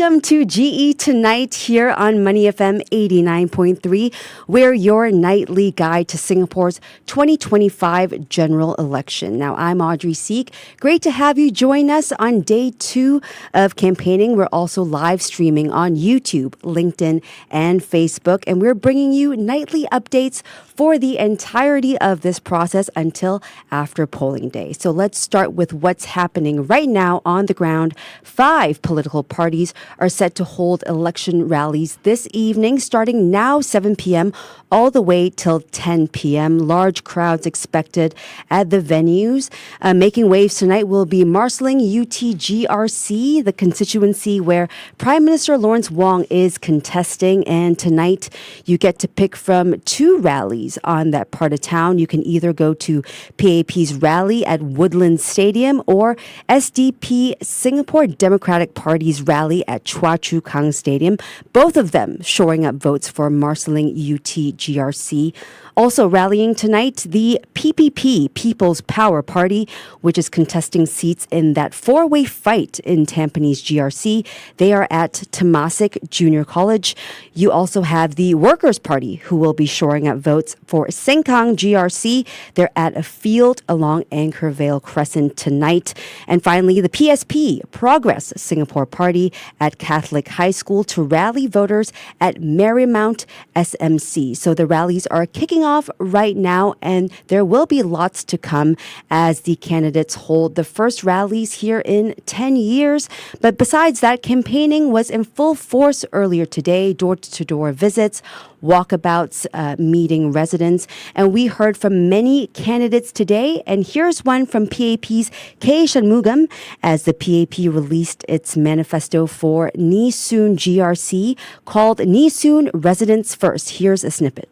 Welcome to GE Tonight here on Money FM 89.3. We're your nightly guide to Singapore's 2025 general election. Now, I'm Audrey Seek. Great to have you join us on day 2 of campaigning. We're also live streaming on YouTube, LinkedIn, and Facebook. And we're bringing you nightly updates for the entirety of this process until after polling day. So let's start with what's happening right now on the ground. 5 political parties are set to hold election rallies this evening, starting now 7 p.m. all the way till 10 p.m. Large crowds expected at the venues. Making waves tonight will be Marsiling UTGRC, the constituency where Prime Minister Lawrence Wong is contesting. And tonight you get to pick from 2 rallies on that part of town. You can either go to PAP's rally at Woodlands Stadium or SDP Singapore Democratic Party's rally at Chua Chu Kang Stadium, both of them shoring up votes for Marsiling UTGRC. Also rallying tonight, the PPP, People's Power Party, which is contesting seats in that 4-way fight in Tampines GRC. They are at Temasek Junior College. You also have the Workers' Party, who will be shoring up votes for Sengkang GRC. They're at a field along Anchorvale Crescent tonight. And finally, the PSP, Progress Singapore Party, at Catholic High School to rally voters at Marymount SMC. So the rallies are kicking off right now, and there will be lots to come as the candidates hold the first rallies here in 10 years. But besides that, campaigning was in full force earlier today, door-to-door visits, walkabouts, meeting residents. And we heard from many candidates today. And here's one from PAP's K. Shanmugam as the PAP released its manifesto for Nee Soon GRC called Nee Soon Residents First. Here's a snippet.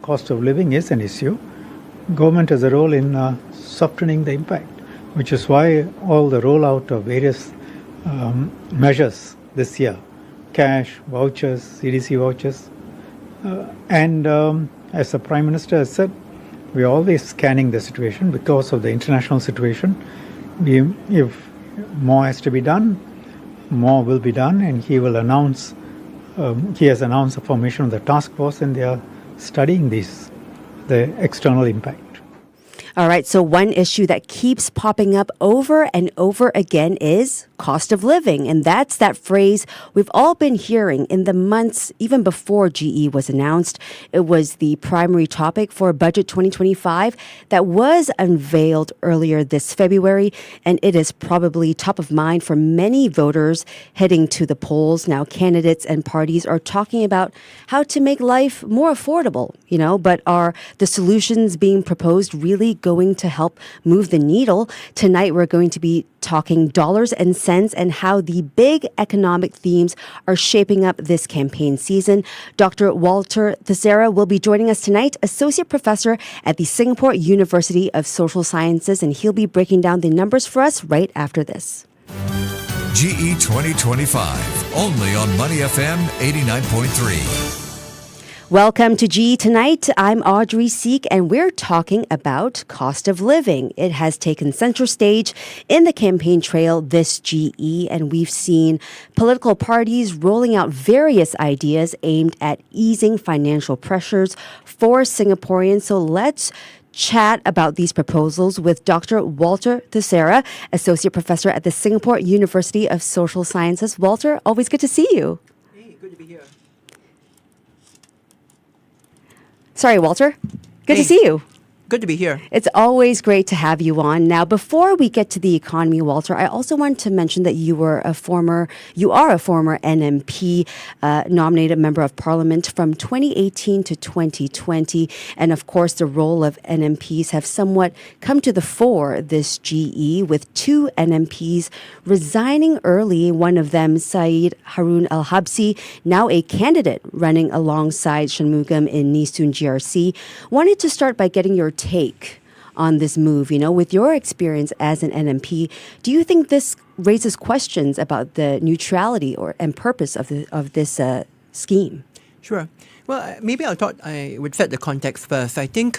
Cost of living is an issue. Government has a role in softening the impact, which is why all the rollout of various measures this year, cash, vouchers, CDC vouchers, and as the Prime Minister has said, we are always scanning the situation because of the international situation. If more has to be done, more will be done, and he will announce, he has announced the formation of the task force, and they are studying the external impact. All right, so one issue that keeps popping up over and over again is cost of living. And that's that phrase we've all been hearing in the months even before GE was announced. It was the primary topic for Budget 2025 that was unveiled earlier this February. And it is probably top of mind for many voters heading to the polls. Now, candidates and parties are talking about how to make life more affordable, but are the solutions being proposed really going to help move the needle? Tonight, we're going to be talking dollars and cents and how the big economic themes are shaping up this campaign season. Dr. Walter Theseira will be joining us tonight, Associate Professor at the Singapore University of Social Sciences, and he'll be breaking down the numbers for us right after this. GE 2025, only on Money FM 89.3. Welcome to GE Tonight. I'm Audrey Seek, and we're talking about cost of living. It has taken center stage in the campaign trail this GE, and we've seen political parties rolling out various ideas aimed at easing financial pressures for Singaporeans. So let's chat about these proposals with Dr. Walter Theseira, Associate Professor at the Singapore University of Social Sciences. Walter, always good to see you. Hey, good to be here. Sorry, Walter. Good to see you. Good to be here. It's always great to have you on. Now, before we get to the economy, Walter, I also want to mention that you are a former NMP nominated member of parliament from 2018 to 2020. And of course, the role of NMPs have somewhat come to the fore this GE, with 2 NMPs resigning early. One of them, Syed Harun Al-Habsi, now a candidate running alongside Shanmugam in Nee Soon GRC. Wanted to start by getting your take on this move. With your experience as an NMP, do you think this raises questions about the neutrality and purpose of this scheme? Sure. Well, maybe I would set the context first. I think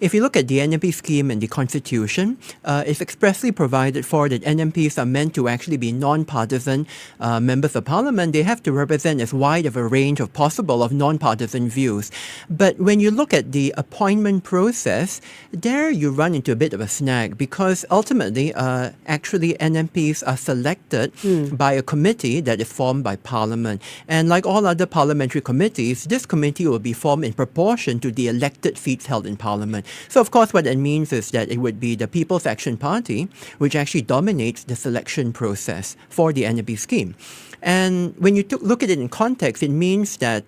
if you look at the NMP scheme and the Constitution, it's expressly provided for that NMPs are meant to actually be non-partisan members of Parliament. They have to represent as wide of a range of possible of non-partisan views. But when you look at the appointment process, there you run into a bit of a snag because ultimately, actually NMPs are selected by a committee that is formed by Parliament. And like all other parliamentary committees, this committee will be formed in proportion to the elected seats held in Parliament. So, of course, what that means is that it would be the People's Action Party which actually dominates the selection process for the NMP scheme. And when you look at it in context, it means that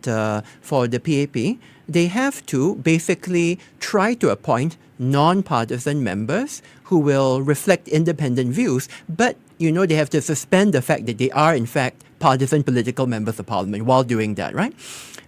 for the PAP, they have to basically try to appoint non-partisan members who will reflect independent views, but they have to suspend the fact that they are in fact partisan political members of Parliament while doing that, right?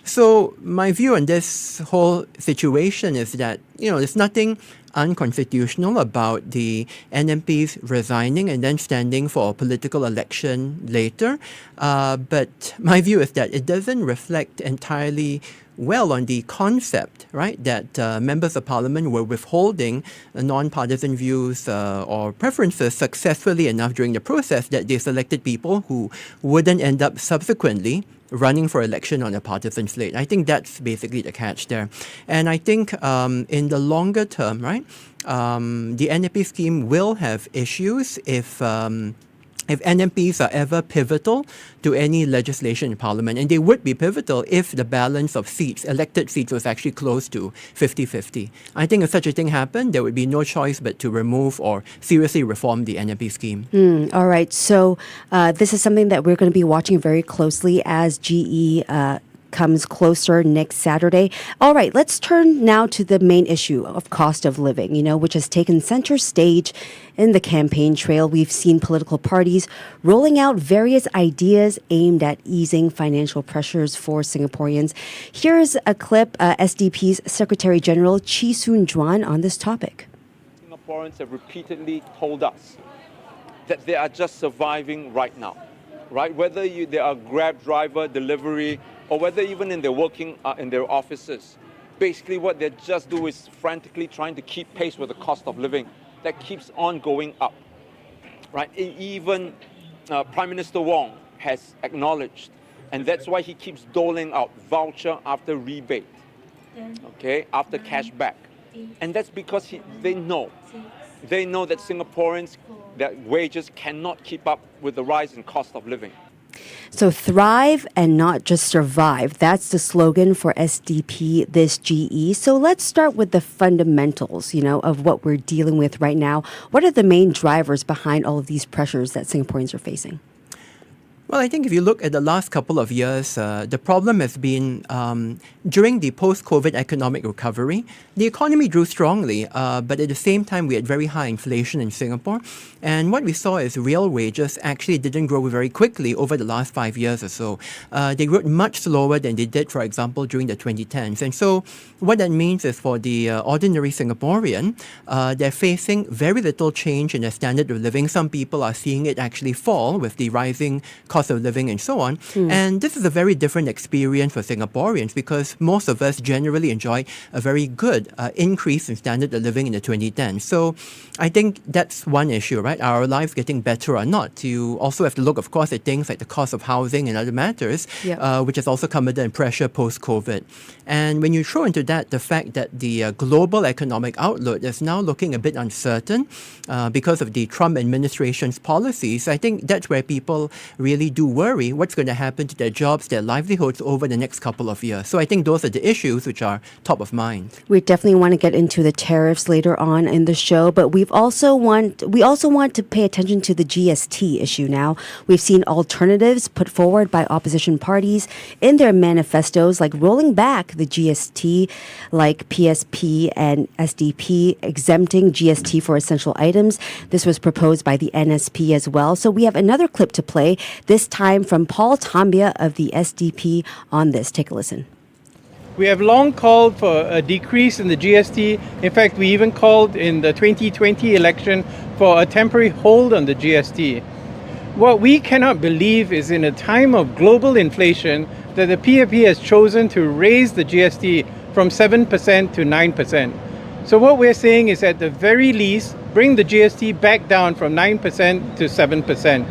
So my view on this whole situation is that, there's nothing unconstitutional about the NMPs resigning and then standing for a political election later. But my view is that it doesn't reflect entirely well on the concept, right, that members of Parliament were withholding non-partisan views or preferences successfully enough during the process that they selected people who wouldn't end up subsequently running for election on a partisan slate. I think that's basically the catch there. And I think in the longer term, right, the NMP scheme will have issues if NMPs are ever pivotal to any legislation in Parliament. And they would be pivotal if the balance of seats, elected seats, was actually close to 50-50. I think if such a thing happened, there would be no choice but to remove or seriously reform the NMP scheme. All right. So this is something that we're going to be watching very closely as GE comes closer next Saturday. All right, let's turn now to the main issue of cost of living, which has taken center stage in the campaign trail. We've seen political parties rolling out various ideas aimed at easing financial pressures for Singaporeans. Here's a clip, SDP's Secretary General Chee Soon Juan on this topic. Singaporeans have repeatedly told us that they are just surviving right now, right? Whether they are Grab driver, delivery, or whether even in their working in their offices. Basically what they just do is frantically trying to keep pace with the cost of living that keeps on going up, right? Even Prime Minister Wong has acknowledged, and that's why he keeps doling out voucher after rebate, okay, after cashback. And that's because they know that Singaporeans, that wages cannot keep up with the rise in cost of living. So thrive and not just survive. That's the slogan for SDP this GE. So let's start with the fundamentals, of what we're dealing with right now. What are the main drivers behind all of these pressures that Singaporeans are facing? Well, I think if you look at the last couple of years, the problem has been during the post-COVID economic recovery, the economy grew strongly, but at the same time, we had very high inflation in Singapore. And what we saw is real wages actually didn't grow very quickly over the last 5 years or so. They grew much slower than they did, for example, during the 2010s. And so what that means is for the ordinary Singaporean, they're facing very little change in their standard of living. Some people are seeing it actually fall with the rising cost of living and so on. And this is a very different experience for Singaporeans because most of us generally enjoy a very good increase in standard of living in the 2010s. So I think that's one issue, right? Are our lives getting better or not? You also have to look, of course, at things like the cost of housing and other matters, which has also come under pressure post-COVID. And when you throw into that the fact that the global economic outlook is now looking a bit uncertain because of the Trump administration's policies, I think that's where people really do worry what's going to happen to their jobs, their livelihoods over the next couple of years. So I think those are the issues which are top of mind. We definitely want to get into the tariffs later on in the show, but we also want to pay attention to the GST issue now. We've seen alternatives put forward by opposition parties in their manifestos, like rolling back the GST, like PSP and SDP exempting GST for essential items. This was proposed by the NSP as well. So we have another clip to play, this time from Paul Tambia of the SDP on this. Take a listen. We have long called for a decrease in the GST. In fact, we even called in the 2020 election for a temporary hold on the GST. What we cannot believe is in a time of global inflation that the PAP has chosen to raise the GST from 7% to 9%. So what we're saying is at the very least, bring the GST back down from 9% to 7%.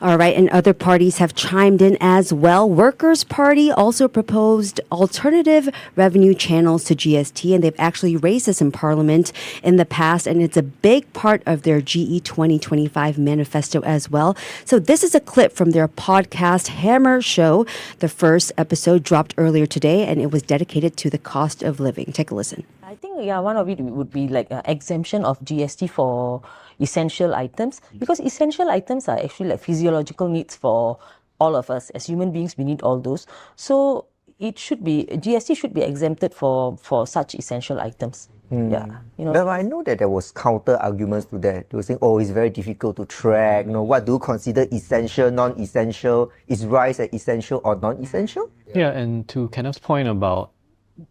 All right, and other parties have chimed in as well. Workers' Party also proposed alternative revenue channels to GST, and they've actually raised this in Parliament in the past, and it's a big part of their GE 2025 manifesto as well. So this is a clip from their podcast Hammer Show. The first episode dropped earlier today, and it was dedicated to the cost of living. Take a listen. I think one of it would be like exemption of GST for essential items, because essential items are actually like physiological needs for all of us as human beings. We need all those, so it should be GST should be exempted for such essential items. Yeah, But I know that there was counter arguments to that. They were saying, "Oh, it's very difficult to track. What do you consider essential, non-essential? Is rice an essential or non-essential?" Yeah, and to Kenneth's point about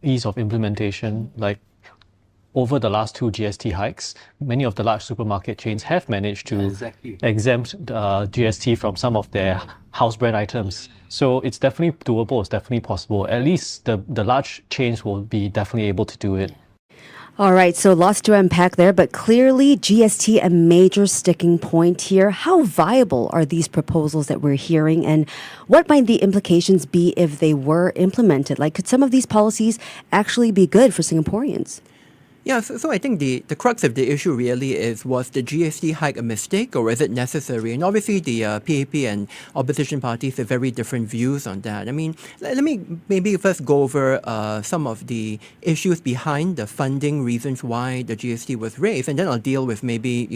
ease of implementation, like over the last two GST hikes, many of the large supermarket chains have managed to exempt GST from some of their house brand items. So it's definitely doable, it's definitely possible. At least the large chains will be definitely able to do it. All right, so lots to unpack there, but clearly GST a major sticking point here. How viable are these proposals that we're hearing, and what might the implications be if they were implemented? Like, could some of these policies actually be good for Singaporeans? Yeah, so I think the crux of the issue really is, was the GST hike a mistake or is it necessary? And obviously the PAP and opposition parties have very different views on that. I mean, let me maybe first go over some of the issues behind the funding reasons why the GST was raised, and then I'll deal with maybe,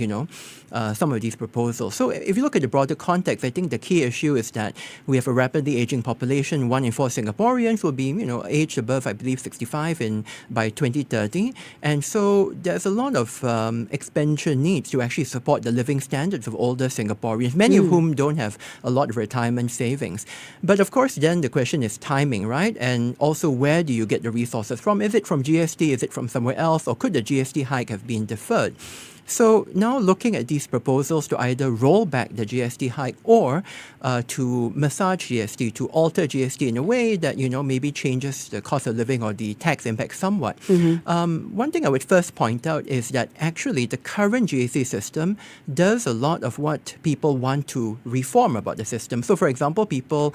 some of these proposals. So if you look at the broader context, I think the key issue is that we have a rapidly aging population. 1 in 4 Singaporeans will be, aged above, I believe, 65 by 2030. And so there's a lot of expenditure needs to actually support the living standards of older Singaporeans, many of whom don't have a lot of retirement savings. But of course, then the question is timing, right? And also, where do you get the resources from? Is it from GST? Is it from somewhere else? Or could the GST hike have been deferred? So now looking at these proposals to either roll back the GST hike or to massage GST, to alter GST in a way that, maybe changes the cost of living or the tax impact somewhat. One thing I would first point out is that actually the current GST system does a lot of what people want to reform about the system. So for example, people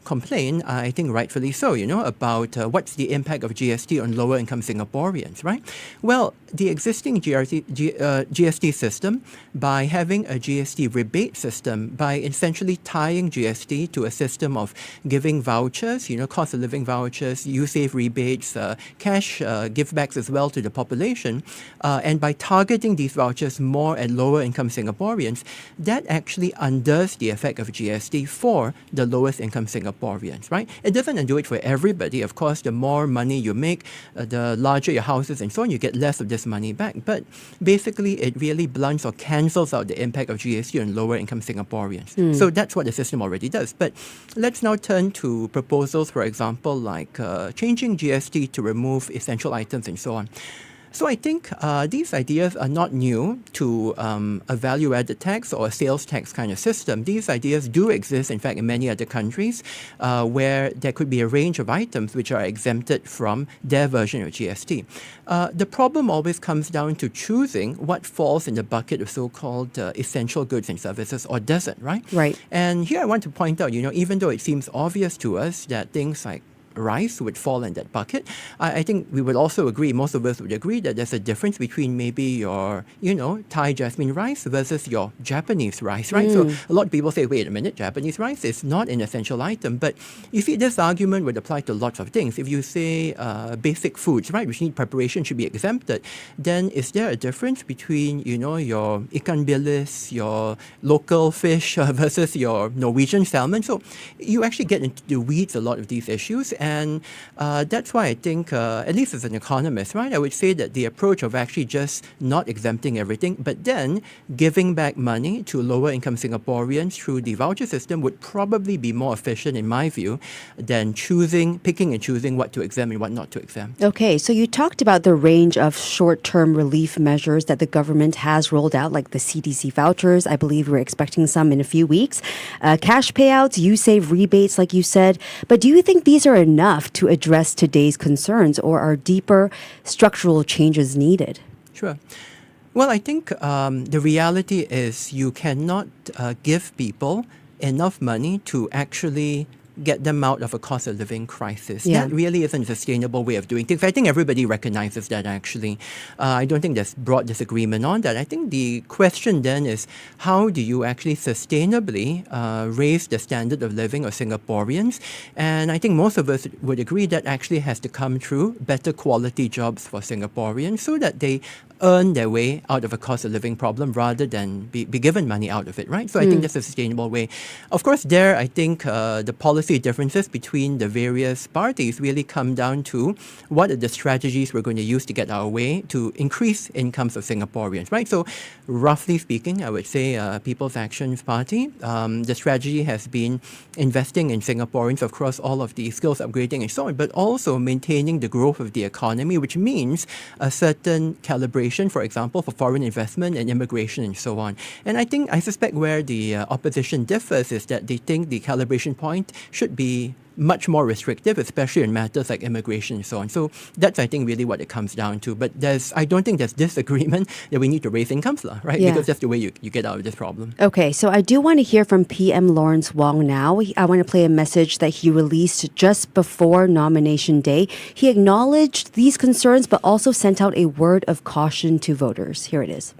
complain, I think rightfully so, about what's the impact of GST on lower income Singaporeans, right? Well, the existing GST system, by having a GST rebate system, by essentially tying GST to a system of giving vouchers, cost of living vouchers, USave rebates, cash givebacks as well to the population, and by targeting these vouchers more at lower income Singaporeans, that actually undoes the effect of GST for the lowest income Singaporeans, right? It doesn't undo it for everybody. Of course, the more money you make, the larger your houses and so on, you get less of this money back. But basically, it really blunts or cancels out the impact of GST on lower income Singaporeans. So that's what the system already does. But let's now turn to proposals, for example, like changing GST to remove essential items and so on. So I think these ideas are not new to a value-added tax or a sales tax kind of system. These ideas do exist, in fact, in many other countries where there could be a range of items which are exempted from their version of GST. The problem always comes down to choosing what falls in the bucket of so-called essential goods and services or doesn't, right? Right. And here I want to point out, even though it seems obvious to us that things like rice would fall in that bucket, I think we would also agree, most of us would agree, that there's a difference between maybe your, Thai jasmine rice versus your Japanese rice, right? So a lot of people say, wait a minute, Japanese rice is not an essential item. But you see, this argument would apply to lots of things. If you say basic foods, right, which need preparation should be exempted, then is there a difference between, your ikan bilis, your local fish versus your Norwegian salmon? So you actually get into the weeds a lot of these issues. And that's why I think, at least as an economist, right, I would say that the approach of actually just not exempting everything, but then giving back money to lower income Singaporeans through the voucher system would probably be more efficient, in my view, than picking and choosing what to exempt and what not to exempt. Okay, so you talked about the range of short-term relief measures that the government has rolled out, like the CDC vouchers. I believe we're expecting some in a few weeks. Cash payouts, you save rebates, like you said. But do you think these are enough to address today's concerns, or are deeper structural changes needed? Sure. Well, I think the reality is you cannot give people enough money to actually get them out of a cost of living crisis. Yeah. That really isn't a sustainable way of doing things. I think everybody recognizes that, actually. I don't think there's broad disagreement on that. I think the question then is, how do you actually sustainably raise the standard of living of Singaporeans? And I think most of us would agree that actually has to come through better quality jobs for Singaporeans so that they earn their way out of a cost of living problem rather than be given money out of it, right? So I think that's a sustainable way. Of course, I think the policy differences between the various parties really come down to what are the strategies we're going to use to get our way to increase incomes of Singaporeans, right? So roughly speaking, I would say People's Actions Party, the strategy has been investing in Singaporeans across all of the skills upgrading and so on, but also maintaining the growth of the economy, which means a certain calibration, for example, for foreign investment and immigration and so on. And I suspect where the opposition differs is that they think the calibration point should be much more restrictive, especially in matters like immigration and so on. So that's, I think, really what it comes down to. But I don't think there's disagreement that we need to raise incomes, right? Yeah. Because that's the way you get out of this problem. Okay, so I do want to hear from PM Lawrence Wong now. I want to play a message that he released just before nomination day. He acknowledged these concerns, but also sent out a word of caution to voters. Here it is.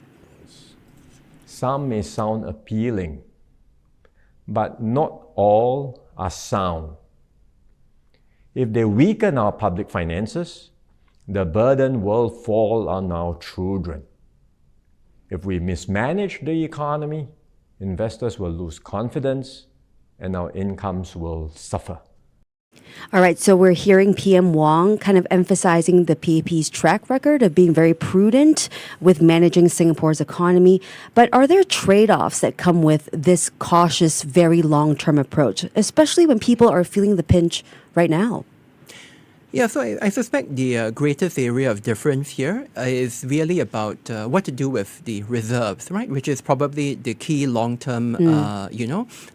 Some may sound appealing, but not all are sound. If they weaken our public finances, the burden will fall on our children. If we mismanage the economy, investors will lose confidence and our incomes will suffer. All right, so we're hearing PM Wong kind of emphasizing the PAP's track record of being very prudent with managing Singapore's economy. But are there trade-offs that come with this cautious, very long-term approach, especially when people are feeling the pinch right now? Yeah, so I suspect the greatest area of difference here is really about what to do with the reserves, right? Which is probably the key long-term,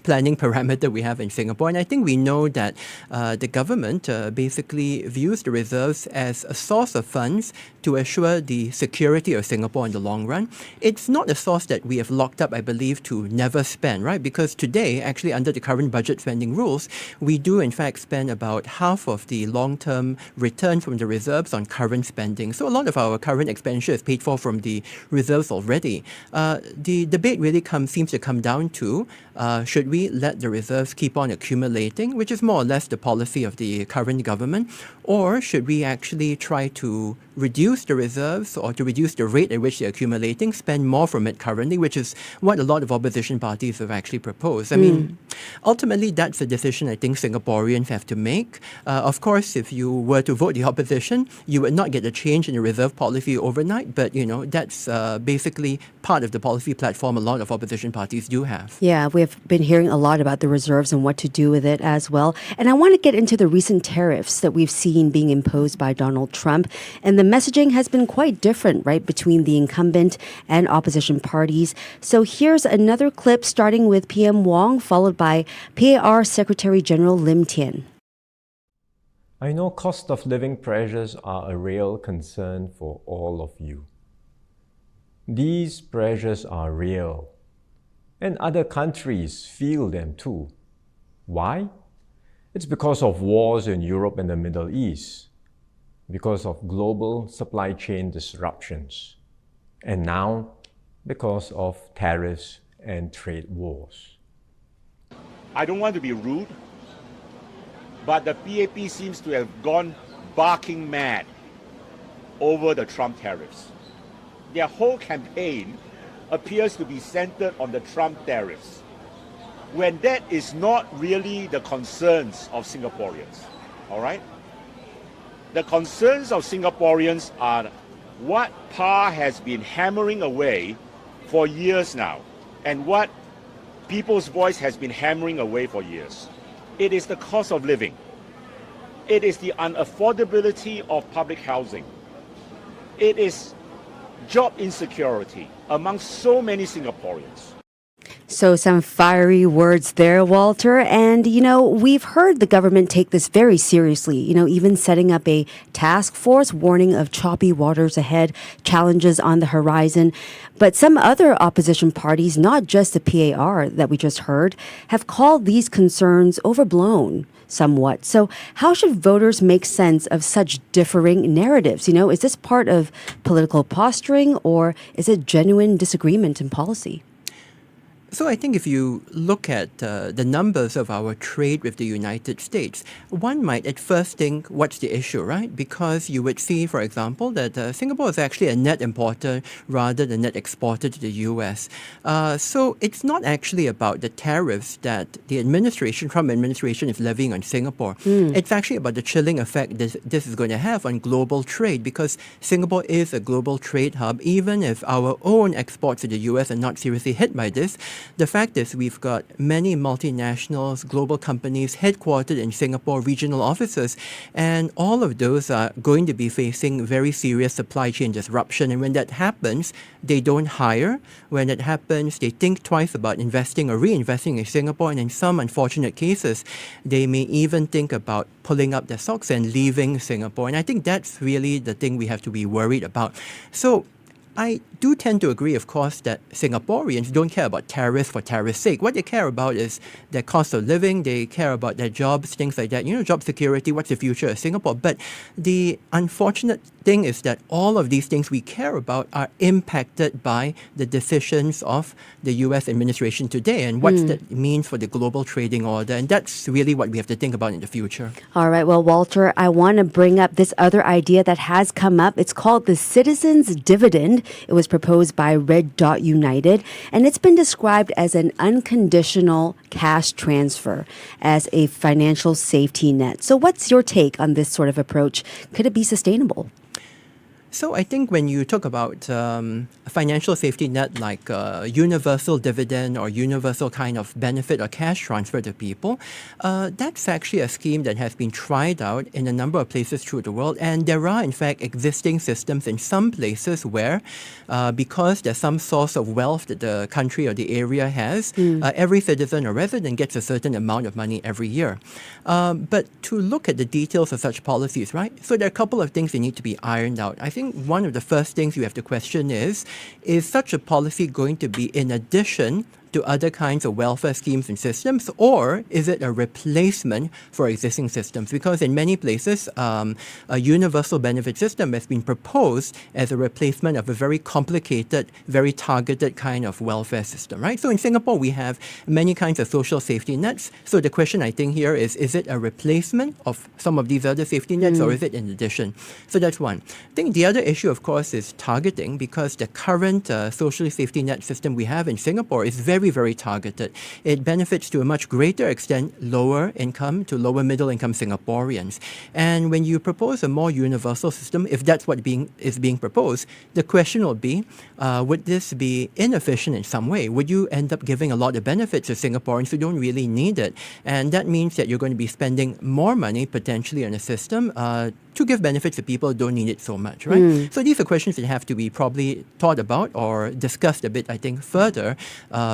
planning parameter we have in Singapore. And I think we know that the government basically views the reserves as a source of funds to assure the security of Singapore in the long run. It's not a source that we have locked up, I believe, to never spend, right? Because today, actually, under the current budget spending rules, we do in fact spend about half of the long-term return from the reserves on current spending. So a lot of our current expenditure is paid for from the reserves already. The debate really seems to come down to should we let the reserves keep on accumulating, which is more or less the policy of the current government, or should we actually try to reduce the reserves or to reduce the rate at which they're accumulating, spend more from it currently, which is what a lot of opposition parties have actually proposed. I mean, ultimately, that's a decision I think Singaporeans have to make. Of course, if you were to vote the opposition, you would not get a change in the reserve policy overnight, but, that's basically part of the policy platform a lot of opposition parties do have. Yeah, we've been hearing a lot about the reserves and what to do with it as well. And I want to get into the recent tariffs that we've seen being imposed by Donald Trump. And the messaging has been quite different, right, between the incumbent and opposition parties. So here's another clip starting with PM Wong, followed by PAR Secretary General Lim Tian. I know cost of living pressures are a real concern for all of you. These pressures are real, and other countries feel them too. Why? It's because of wars in Europe and the Middle East, because of global supply chain disruptions, and now because of tariffs and trade wars. I don't want to be rude, but the PAP seems to have gone barking mad over the Trump tariffs. Their whole campaign appears to be centered on the Trump tariffs, when that is not really the concerns of Singaporeans. all right? The concerns of Singaporeans are what PAR has been hammering away for years now, and what People's Voice has been hammering away for years. It is the cost of living. It is the unaffordability of public housing. It is job insecurity among so many Singaporeans. So, some fiery words there, Walter. And, we've heard the government take this very seriously, even setting up a task force warning of choppy waters ahead, challenges on the horizon. But some other opposition parties, not just the PAR that we just heard, have called these concerns overblown somewhat. So, how should voters make sense of such differing narratives? Is this part of political posturing, or is it genuine disagreement in policy? So I think if you look at the numbers of our trade with the United States, one might at first think, what's the issue, right? Because you would see, for example, that Singapore is actually a net importer rather than net exporter to the US. So it's not actually about the tariffs that the Trump administration is levying on Singapore. It's actually about the chilling effect this is going to have on global trade, because Singapore is a global trade hub. Even if our own exports to the US are not seriously hit by this, the fact is we've got many multinationals, global companies headquartered in Singapore, regional offices, and all of those are going to be facing very serious supply chain disruption. And when that happens, they don't hire. When it happens, they think twice about investing or reinvesting in Singapore. And in some unfortunate cases, they may even think about pulling up their socks and leaving Singapore. And I think that's really the thing we have to be worried about. So I do tend to agree, of course, that Singaporeans don't care about tariffs for tariffs' sake. What they care about is their cost of living. They care about their jobs, things like that. Job security, what's the future of Singapore? But the unfortunate thing is that all of these things we care about are impacted by the decisions of the U.S. administration today and what that means for the global trading order. And that's really what we have to think about in the future. All right. Well, Walter, I want to bring up this other idea that has come up. It's called the Citizens Dividend. It was proposed by Red Dot United, and it's been described as an unconditional cash transfer as a financial safety net. So what's your take on this sort of approach? Could it be sustainable? So I think when you talk about a financial safety net like universal dividend or universal kind of benefit or cash transfer to people, that's actually a scheme that has been tried out in a number of places through the world. And there are, in fact, existing systems in some places where, because there's some source of wealth that the country or the area has, every citizen or resident gets a certain amount of money every year. But to look at the details of such policies, right? So there are a couple of things that need to be ironed out. I think one of the first things you have to question is such a policy going to be in addition to other kinds of welfare schemes and systems, or is it a replacement for existing systems? Because in many places, a universal benefit system has been proposed as a replacement of a very complicated, very targeted kind of welfare system, right? So in Singapore, we have many kinds of social safety nets. So the question I think here is it a replacement of some of these other safety nets, or is it in addition? So that's one. I think the other issue, of course, is targeting, because the current social safety net system we have in Singapore is very, very targeted. It benefits to a much greater extent lower income to lower middle income Singaporeans. And when you propose a more universal system, if that's what is being proposed, the question will be, would this be inefficient in some way? Would you end up giving a lot of benefits to Singaporeans who don't really need it? And that means that you're going to be spending more money potentially on a system to give benefits to people who don't need it so much, right? So these are questions that have to be probably thought about or discussed a bit, I think, further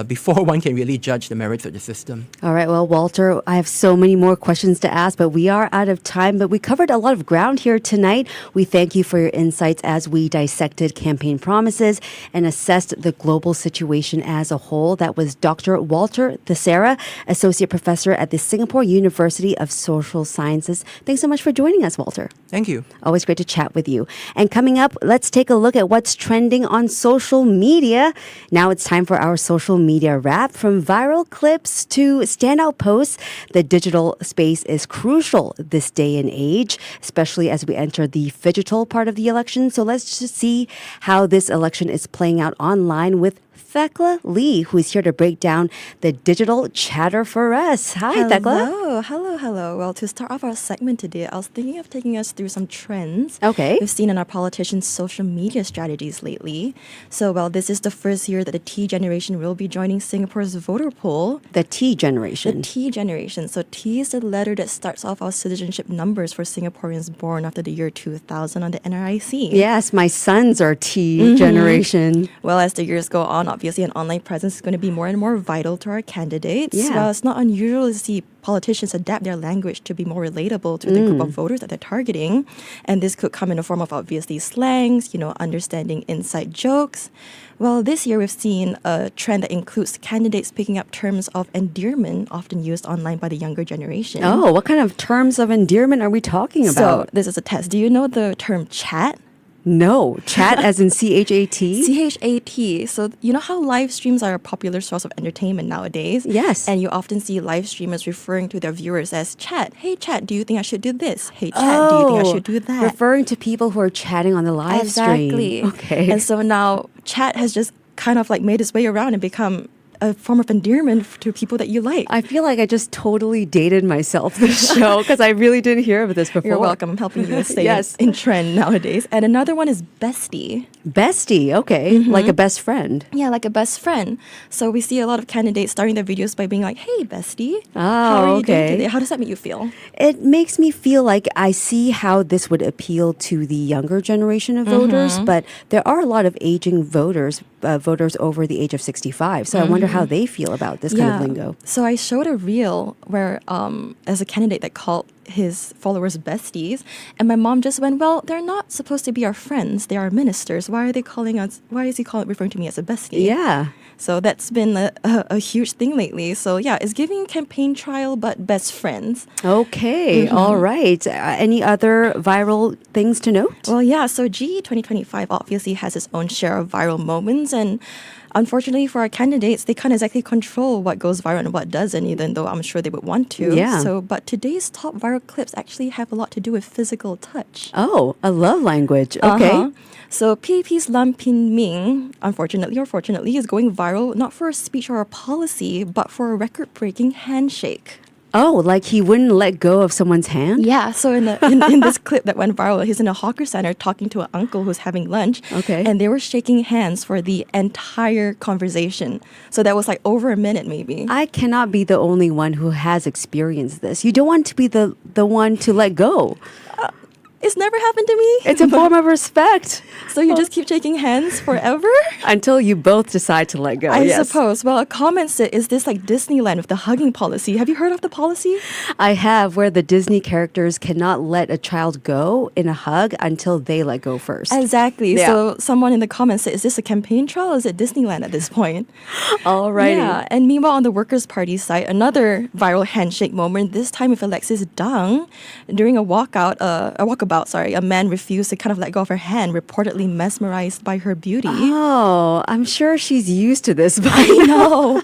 before one can really judge the merits of the system. All right. Well, Walter, I have so many more questions to ask, but we are out of time. But we covered a lot of ground here tonight. We thank you for your insights as we dissected campaign promises and assessed the global situation as a whole. That was Dr. Walter Theseira, Associate Professor at the Singapore University of Social Sciences. Thanks so much for joining us, Walter. Thank you. Always great to chat with you. And coming up, let's take a look at what's trending on social media. Now it's time for our social media wrap. From viral clips to standout posts, the digital space is crucial this day and age, especially as we enter the phygital part of the election. So let's just see how this election is playing out online with Thekla Lee, who is here to break down the digital chatter for us. Hi, Thekla. Hello. Well, to start off our segment today, I was thinking of taking us through some trends Okay. we've seen in our politicians' social media strategies lately. So, well, this is the first year that the T generation will be joining Singapore's voter poll. The T generation. The T generation. So T is the letter that starts off our citizenship numbers for Singaporeans born after the year 2000 on the NRIC. Yes, my sons are T generation. Well, as the years go on, obviously an online presence is going to be more and more vital to our candidates. Yeah. Well, it's not unusual to see politicians adapt their language to be more relatable to the group of voters that they're targeting. And this could come in the form of obviously slangs, understanding inside jokes. Well, this year we've seen a trend that includes candidates picking up terms of endearment often used online by the younger generation. Oh, what kind of terms of endearment are we talking So about? this is a test. Do you know the term chat? No, chat as in CHAT? CHAT. So you know how live streams are a popular source of entertainment nowadays? Yes. And you often see live streamers referring to their viewers as chat. Hey chat, do you think I should do this? Hey chat, do you think I should do that? Referring to people who are chatting on the live stream. Exactly. Okay. And so now chat has just kind of like made its way around and become a form of endearment to people that you like. I feel like I just totally dated myself this show because I really didn't hear of this before. You're welcome. I'm helping you to stay Yes. in trend nowadays. And another one is bestie. Bestie, okay. Like a best friend. Yeah, like a best friend. So we see a lot of candidates starting their videos by being like, hey, bestie. Oh, how are you doing okay. today? How does that make you feel? It makes me feel like I see how this would appeal to the younger generation of voters, but there are a lot of aging voters over the age of 65. So I wonder how they feel about this kind of lingo. So I showed a reel where, as a candidate that called his followers besties, and my mom just went, well, they're not supposed to be our friends. They are ministers. Why is he referring to me as a bestie? Yeah. So that's been a huge thing lately. So yeah, it's giving campaign trial, but best friends. Okay. All right. Any other viral things to note? Well, yeah, so GE2025 obviously has its own share of viral moments, and unfortunately for our candidates, they can't exactly control what goes viral and what doesn't, even though I'm sure they would want to. Yeah. So, but today's top viral clips actually have a lot to do with physical touch. Oh, a love language. Okay. So PAP's Lam Pin Ming, unfortunately or fortunately, is going viral not for a speech or a policy, but for a record-breaking handshake. Oh, like he wouldn't let go of someone's hand? Yeah, so in this clip that went viral, he's in a hawker center talking to an uncle who's having lunch. Okay. And they were shaking hands for the entire conversation. So that was like over a minute maybe. I cannot be the only one who has experienced this. You don't want to be the one to let go. It's never happened to me. It's a form of respect. So you just keep shaking hands forever? Until you both decide to let go. I yes. suppose. Well, a comment said, is this like Disneyland with the hugging policy? Have you heard of the policy? I have, where the Disney characters cannot let a child go in a hug until they let go first. Exactly. Yeah. So someone in the comments said, is this a campaign trail or is it Disneyland at this point? Alrighty. Yeah. And meanwhile, on the Workers' Party side, another viral handshake moment, this time with Alexis Dang. During a walkabout, a man refused to kind of let go of her hand, reportedly mesmerized by her beauty. Oh, I'm sure she's used to this by I know.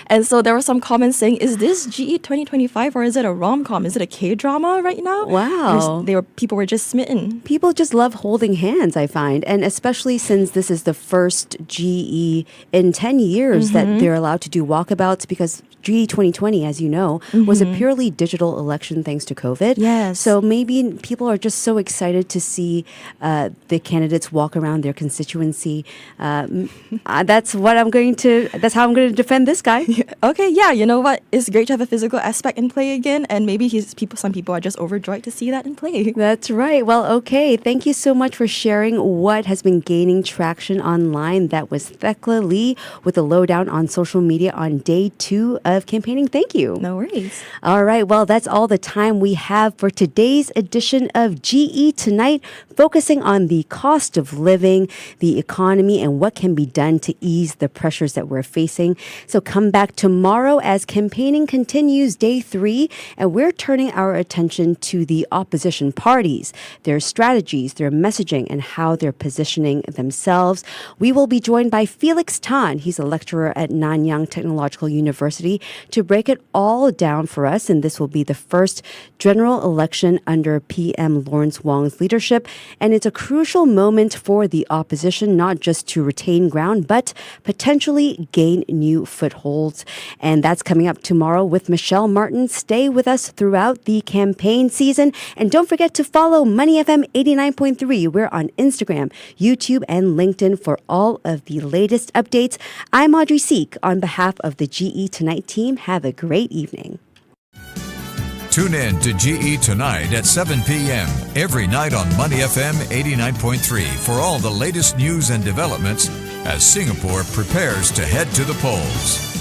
And so there were some comments saying, is this GE 2025 or is it a rom-com? Is it a K-drama right now? Wow. People were just smitten. People just love holding hands, I find. And especially since this is the first GE in 10 years that they're allowed to do walkabouts, because GE 2020, as you know, was a purely digital election thanks to COVID. Yes. So maybe people are just so excited to see the candidates walk around their constituency. That's how I'm going to defend this guy. Okay, yeah, you know what? It's great to have a physical aspect in play again, and maybe some people are just overjoyed to see that in play. That's right. Well, okay. Thank you so much for sharing what has been gaining traction online. That was Thekla Lee with a lowdown on social media on day 2 of campaigning. Thank you. No worries. All right. Well, that's all the time we have for today's edition of GE Tonight, focusing on the cost of living, the economy, and what can be done to ease the pressures that we're facing. So come back tomorrow as campaigning continues day 3, and we're turning our attention to the opposition parties, their strategies, their messaging, and how they're positioning themselves. We will be joined by Felix Tan. He's a lecturer at Nanyang Technological University to break it all down for us, and this will be the first general election under PM Lawrence Wong's leadership, and it's a crucial moment for the opposition, not just to retain ground, but potentially gain new footholds. And that's coming up tomorrow with Michelle Martin. Stay with us throughout the campaign season, and don't forget to follow Money FM 89.3. We're on Instagram, YouTube, and LinkedIn for all of the latest updates. I'm Audrey Seek. On behalf of the GE Tonight team, have a great evening. Tune in to GE Tonight at 7 p.m. every night on Money FM 89.3 for all the latest news and developments as Singapore prepares to head to the polls.